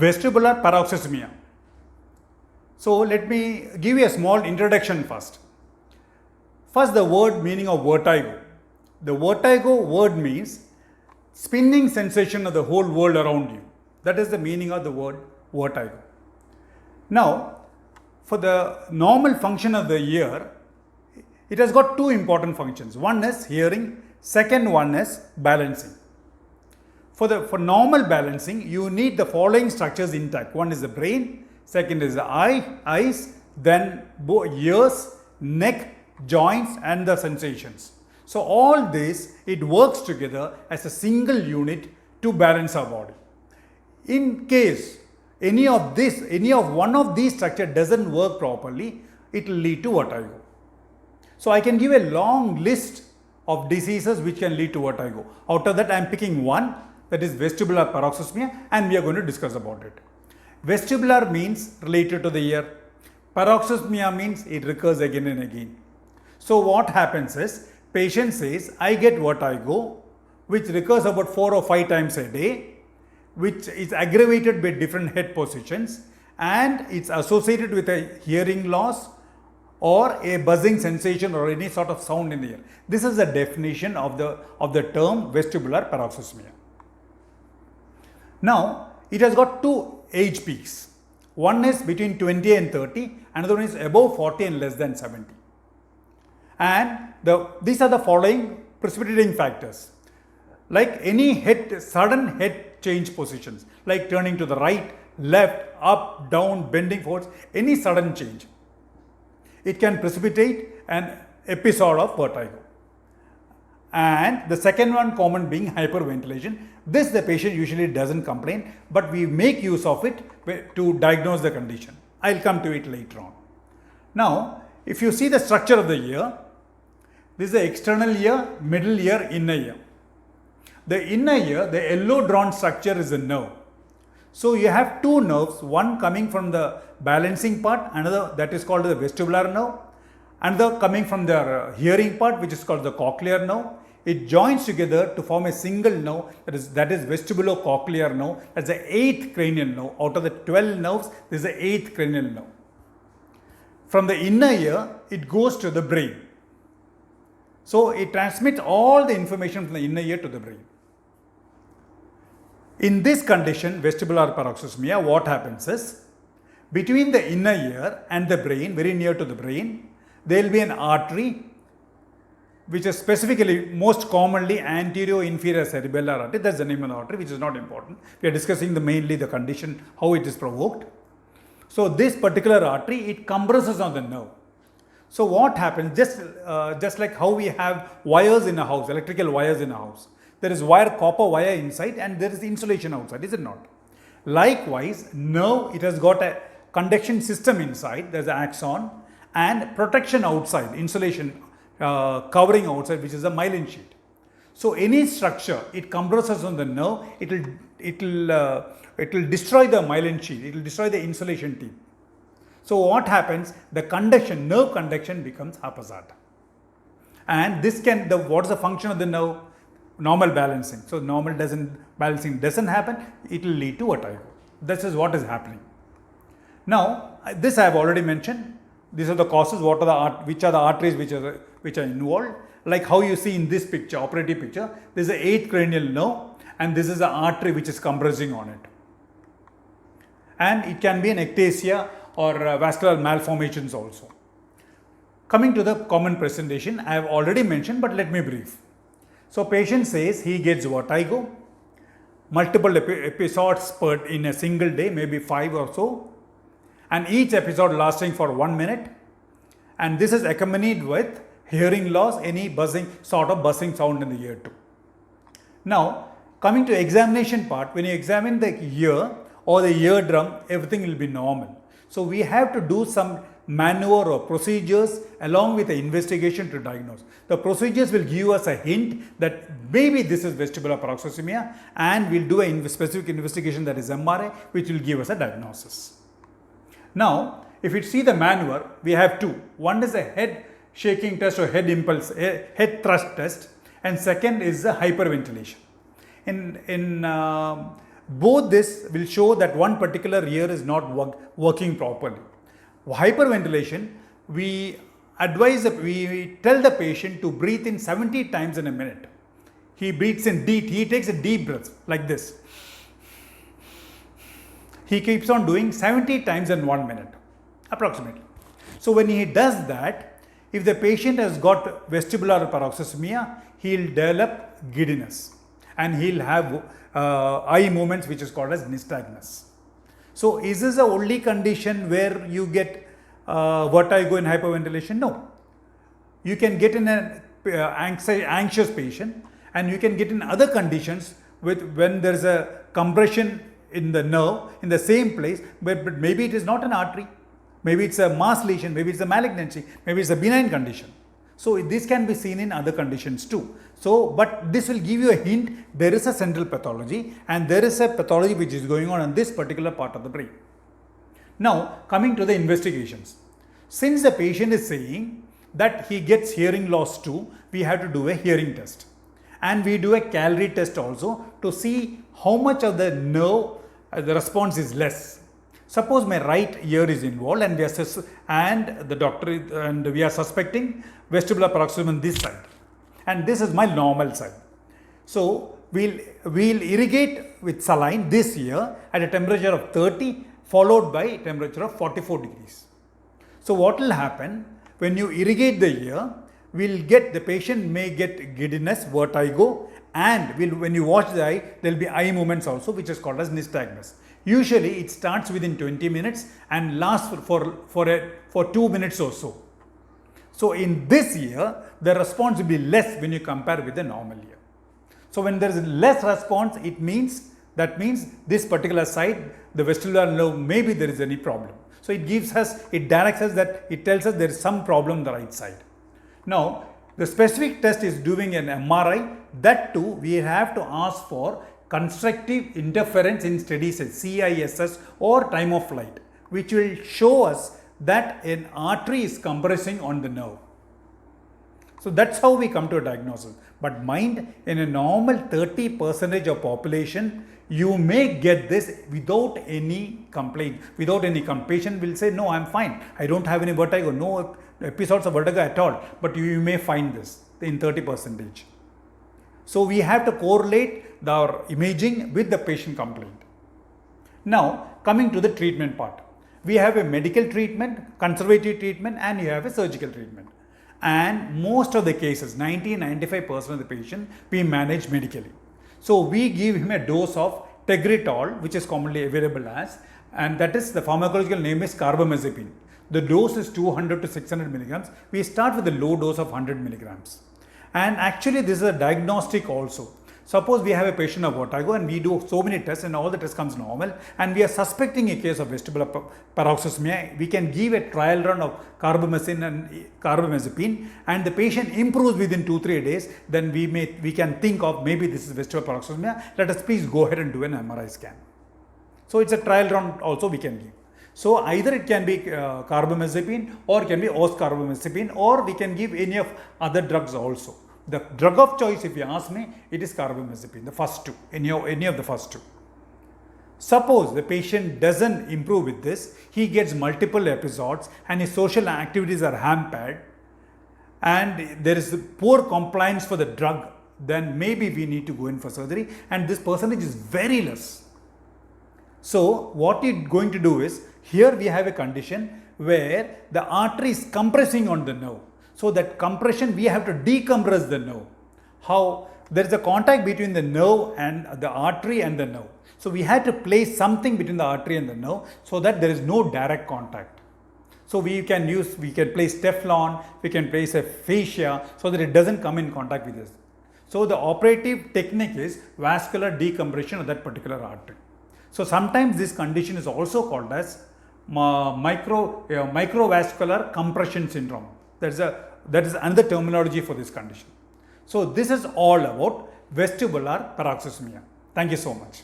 Vestibular paroxysmia. So let me give you a small introduction first. First, the word meaning of vertigo. The vertigo word means spinning sensation of the whole world around you. That is the meaning of the word vertigo. Now, for the normal function of the ear, it has got two important functions. One is hearing, second one is balancing. For normal balancing, you need the following structures intact. One is the brain, second is the eyes, then ears, neck, joints and the sensations. So all this, it works together as a single unit to balance our body. In case any of one of these structures doesn't work properly, it will lead to vertigo. So I can give a long list of diseases which can lead to vertigo. Out of that I am picking one, that is vestibular paroxysmia, and we are going to discuss about it. Vestibular means related to the ear. Paroxysmia means it recurs again and again. So what happens is, patient says, I get vertigo, which recurs about 4 or 5 times a day, which is aggravated by different head positions, and it's associated with a hearing loss or a buzzing sensation or any sort of sound in the ear. This is the definition of the term vestibular paroxysmia. Now, it has got two age peaks. One is between 20 and 30, another one is above 40 and less than 70. And these are the following precipitating factors. Like any sudden head change positions, like turning to the right, left, up, down, bending forwards, any sudden change, it can precipitate an episode of vertigo. And the second one common being hyperventilation. This the patient usually doesn't complain, but we make use of it to diagnose the condition. I'll come to it later on. Now, if you see the structure of the ear, this is the external ear, middle ear, inner ear. The inner ear, the yellow drawn structure is a nerve. So you have two nerves, one coming from the balancing part, another that is called the vestibular nerve, another coming from the hearing part, which is called the cochlear nerve. It joins together to form a single nerve, that is vestibulocochlear nerve. That's the 8th cranial nerve. Out of the 12 nerves, this is the 8th cranial nerve. From the inner ear, it goes to the brain. So it transmits all the information from the inner ear to the brain. In this condition, vestibular paroxysmia, what happens is, between the inner ear and the brain, very near to the brain, there will be an artery, which is specifically, most commonly, anterior-inferior cerebellar artery. That's the name of the artery, which is not important. We are discussing mainly the condition, how it is provoked. So this particular artery, it compresses on the nerve. So what happens, just like how we have wires in a house, electrical wires in a house. There is copper wire inside and there is insulation outside, is it not? Likewise, nerve, it has got a conduction system inside, there is an axon, and protection outside, insulation covering outside, which is a myelin sheet. So any structure, it compresses on the nerve, it will destroy the myelin sheet, it will destroy the insulation tube. So what happens? The conduction, nerve conduction becomes haphazard. And this what is the function of the nerve? Normal balancing. So normal balancing doesn't happen, it will lead to vertigo. This is what is happening. Now, this I have already mentioned. These are the causes, which are the arteries which are involved. Like how you see in this picture, operative picture, this is the 8th cranial nerve and this is the artery which is compressing on it. And it can be an ectasia or vascular malformations also. Coming to the common presentation, I have already mentioned, but let me brief. So patient says he gets vertigo, multiple episodes in a single day, maybe 5 or so, and each episode lasting for 1 minute, and this is accompanied with hearing loss, any buzzing sound in the ear too. Now, coming to examination part, when you examine the ear or the eardrum, everything will be normal. So we have to do some maneuver or procedures along with the investigation to diagnose. The procedures will give us a hint that maybe this is vestibular paroxysmia, and we'll do a specific investigation, that is MRI, which will give us a diagnosis. Now, if you see the maneuver, we have two. One is a head shaking test or head impulse, head thrust test, and second is the hyperventilation. In both this will show that one particular ear is not working properly. Hyperventilation, we we tell the patient to breathe in 70 times in a minute. He breathes in deep, he takes a deep breath like this. He keeps on doing 70 times in 1 minute, approximately. So when he does that, if the patient has got vestibular paroxysmia, he'll develop giddiness and he'll have eye movements which is called as nystagmus. So is this the only condition where you get vertigo in hyperventilation? No. You can get in an anxious patient, and you can get in other conditions when there is a compression in the nerve in the same place, but maybe it is not an artery, maybe it's a mass lesion, maybe it's a malignancy, maybe it's a benign condition. So this can be seen in other conditions too. So, but this will give you a hint, there is a central pathology and there is a pathology which is going on in this particular part of the brain. Now, coming to the investigations. Since the patient is saying that he gets hearing loss too, we have to do a hearing test. And we do a calorie test also to see how much of the nerve the response is less. Suppose my right ear is involved and we are suspecting vestibular paroxysm on this side, and this is my normal side. So we'll irrigate with saline this ear at a temperature of 30 followed by temperature of 44 degrees. So what will happen when you irrigate the ear? The patient may get giddiness, vertigo, and when you watch the eye, there will be eye movements also, which is called as nystagmus. Usually it starts within 20 minutes and lasts for 2 minutes or so. So in this ear, the response will be less when you compare with the normal ear. So when there is less response, that means this particular side, the vestibular nerve, maybe there is any problem. So it tells us there is some problem on the right side. Now, the specific test is doing an MRI. That too, we have to ask for constructive interference in steady state, CISS, or time of flight, which will show us that an artery is compressing on the nerve. So that's how we come to a diagnosis. But mind, in a normal 30% of population, you may get this without any complaint, without any patient will say, no, I'm fine, I don't have any vertigo, no episodes of vertigo at all, but you may find this in 30%. So we have to correlate our imaging with the patient complaint. Now, coming to the treatment part. We have a medical treatment, conservative treatment, and you have a surgical treatment. And most of the cases, 90-95% of the patient, we manage medically. So we give him a dose of Tegretol, which is commonly available as, and that is the pharmacological name is carbamazepine. The dose is 200 to 600 milligrams. We start with a low dose of 100 milligrams. And actually this is a diagnostic also. Suppose we have a patient of vertigo and we do so many tests and all the tests comes normal and we are suspecting a case of vestibular paroxysmia, we can give a trial run of carbamazepine and the patient improves within 2-3 days, then we can think of maybe this is vestibular paroxysmia, let us please go ahead and do an MRI scan. So it's a trial run also we can give. So either it can be carbamazepine or it can be oscarbamazepine, or we can give any of other drugs also. The drug of choice, if you ask me, it is carbamazepine, the first two, any of the first two. Suppose the patient doesn't improve with this, he gets multiple episodes and his social activities are hampered and there is poor compliance for the drug, then maybe we need to go in for surgery, and this percentage is very less. So what it's going to do is, here we have a condition where the artery is compressing on the nerve. So that compression, we have to decompress the nerve. How? There is a contact between the nerve and the artery and the nerve. So we had to place something between the artery and the nerve so that there is no direct contact. So we can place Teflon, we can place a fascia so that it doesn't come in contact with us. So the operative technique is vascular decompression of that particular artery. So sometimes this condition is also called as microvascular compression syndrome. That is another terminology for this condition. So this is all about vestibular paroxysmia. Thank you so much.